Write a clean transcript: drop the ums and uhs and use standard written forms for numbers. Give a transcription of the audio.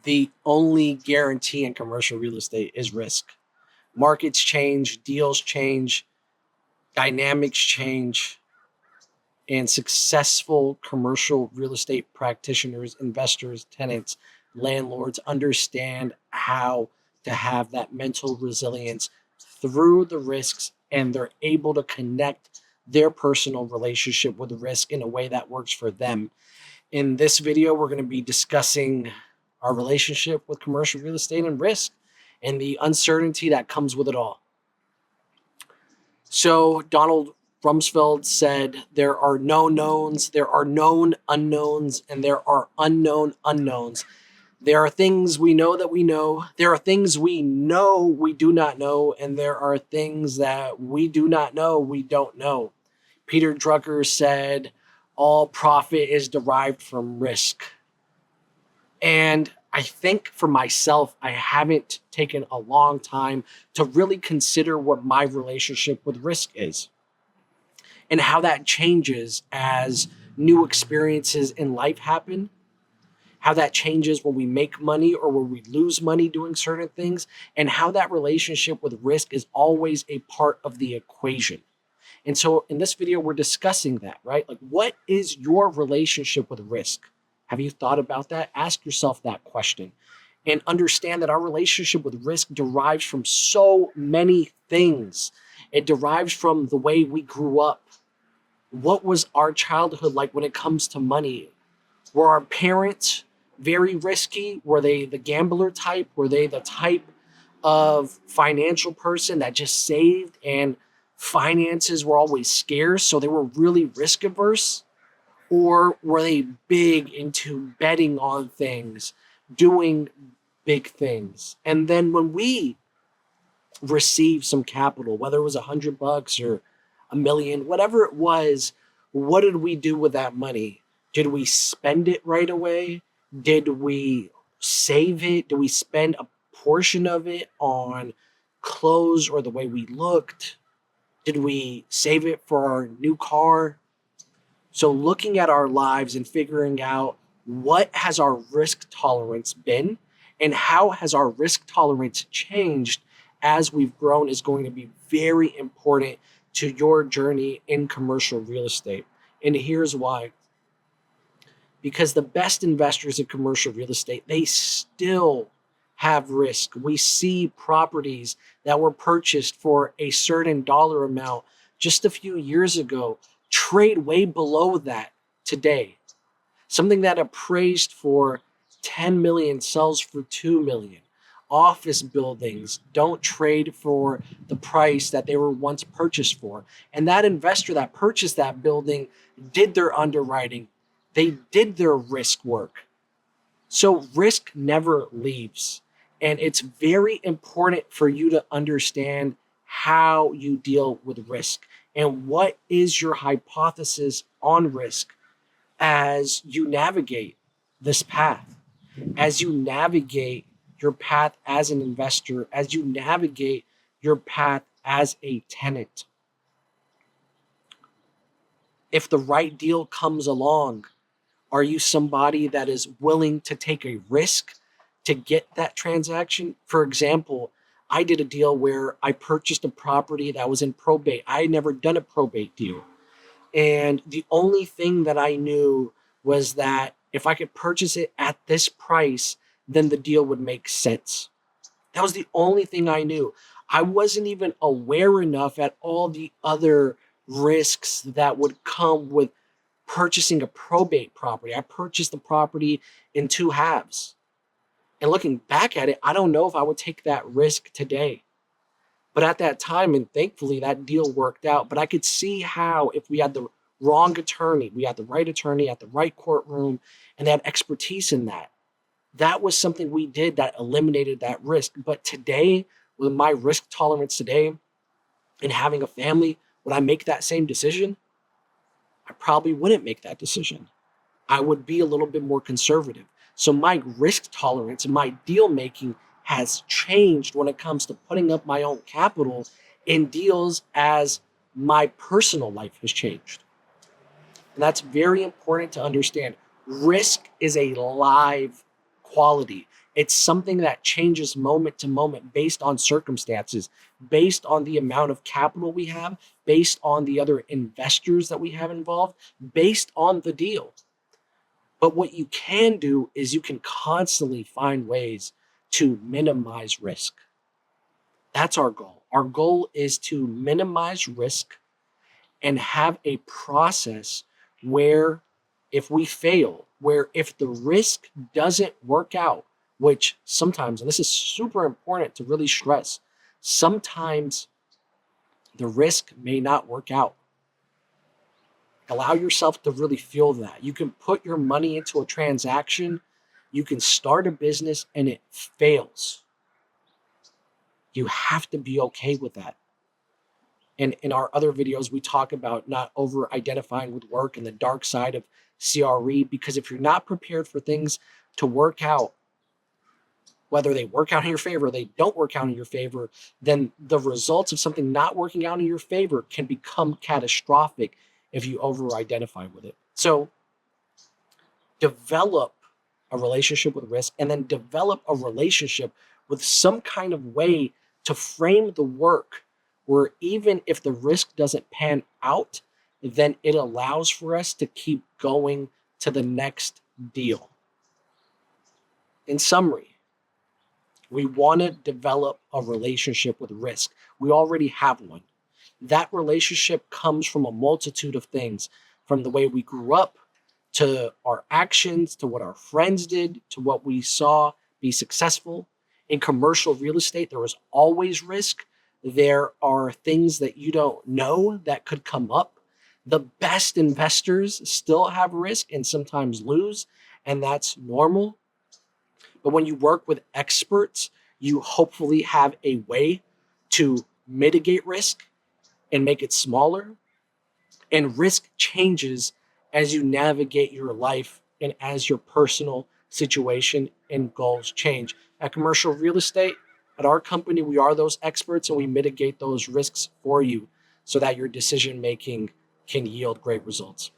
The only guarantee in commercial real estate is risk. Markets change, deals change, dynamics change, and successful commercial real estate practitioners, investors, tenants, landlords understand how to have that mental resilience through the risks, and they're able to connect their personal relationship with risk in a way that works for them. In this video, we're going to be discussing our relationship with commercial real estate and risk and the uncertainty that comes with it all. So Donald Rumsfeld said, there are no knowns, there are known unknowns, and there are unknown unknowns. There are things we know that we know. There are things we know we do not know. And there are things that we do not know we don't know. Peter Drucker said, all profit is derived from risk. And I think for myself, I haven't taken a long time to really consider what my relationship with risk is and how that changes as new experiences in life happen, how that changes when we make money or when we lose money doing certain things, and how that relationship with risk is always a part of the equation. And so in this video, we're discussing that, right? Like, what is your relationship with risk? Have you thought about that? Ask yourself that question and understand that our relationship with risk derives from so many things. It derives from the way we grew up. What was our childhood like when it comes to money? Were our parents very risky? Were they the gambler type? Were they the type of financial person that just saved and finances were always scarce, so they were really risk averse? Or were they big into betting on things, doing big things? And then when we received some capital, whether it was $100 or $1 million, whatever it was, what did we do with that money? Did we spend it right away? Did we save it? Did we spend a portion of it on clothes or the way we looked? Did we save it for our new car? So looking at our lives and figuring out what has our risk tolerance been and how has our risk tolerance changed as we've grown is going to be very important to your journey in commercial real estate. And here's why. Because the best investors in commercial real estate, they still have risk. We see properties that were purchased for a certain dollar amount just a few years ago trade way below that today. Something that appraised for 10 million sells for 2 million. Office buildings don't trade for the price that they were once purchased for. And that investor that purchased that building did their underwriting. They did their risk work. So risk never leaves. And it's very important for you to understand how you deal with risk and what is your hypothesis on risk as you navigate this path, as you navigate your path as an investor, as you navigate your path as a tenant. If the right deal comes along, are you somebody that is willing to take a risk to get that transaction? For example, I did a deal where I purchased a property that was in probate. I had never done a probate deal. And the only thing that I knew was that if I could purchase it at this price, then the deal would make sense. That was the only thing I knew. I wasn't even aware enough at all the other risks that would come with purchasing a probate property. I purchased the property in 2 halves. And looking back at it, I don't know if I would take that risk today. But at that time, and thankfully that deal worked out, but I could see how if we had the wrong attorney, we had the right attorney at the right courtroom, and they had expertise in that. That was something we did that eliminated that risk. But today, with my risk tolerance today and having a family, would I make that same decision? I probably wouldn't make that decision. I would be a little bit more conservative. So my risk tolerance and my deal making has changed when it comes to putting up my own capital in deals as my personal life has changed. And that's very important to understand. Risk is a live quality. It's something that changes moment to moment based on circumstances, based on the amount of capital we have, based on the other investors that we have involved, based on the deal. But what you can do is you can constantly find ways to minimize risk. That's our goal. Our goal is to minimize risk and have a process where if we fail, where if the risk doesn't work out, which sometimes, and this is super important to really stress, sometimes the risk may not work out. Allow yourself to really feel that. You can put your money into a transaction, you can start a business and it fails. You have to be okay with that. And in our other videos, we talk about not over identifying with work and the dark side of CRE, because if you're not prepared for things to work out, whether they work out in your favor or they don't work out in your favor, then the results of something not working out in your favor can become catastrophic if you over identify with it. So develop a relationship with risk, and then develop a relationship with some kind of way to frame the work where even if the risk doesn't pan out, then it allows for us to keep going to the next deal. In summary, we want to develop a relationship with risk. We already have one. That relationship comes from a multitude of things, from the way we grew up, to our actions, to what our friends did, to what we saw be successful. In commercial real estate, there is always risk. There are things that you don't know that could come up. The best investors still have risk and sometimes lose, and that's normal. But when you work with experts, you hopefully have a way to mitigate risk and make it smaller. And risk changes as you navigate your life and as your personal situation and goals change. At commercial real estate, at our company, we are those experts and we mitigate those risks for you so that your decision making can yield great results.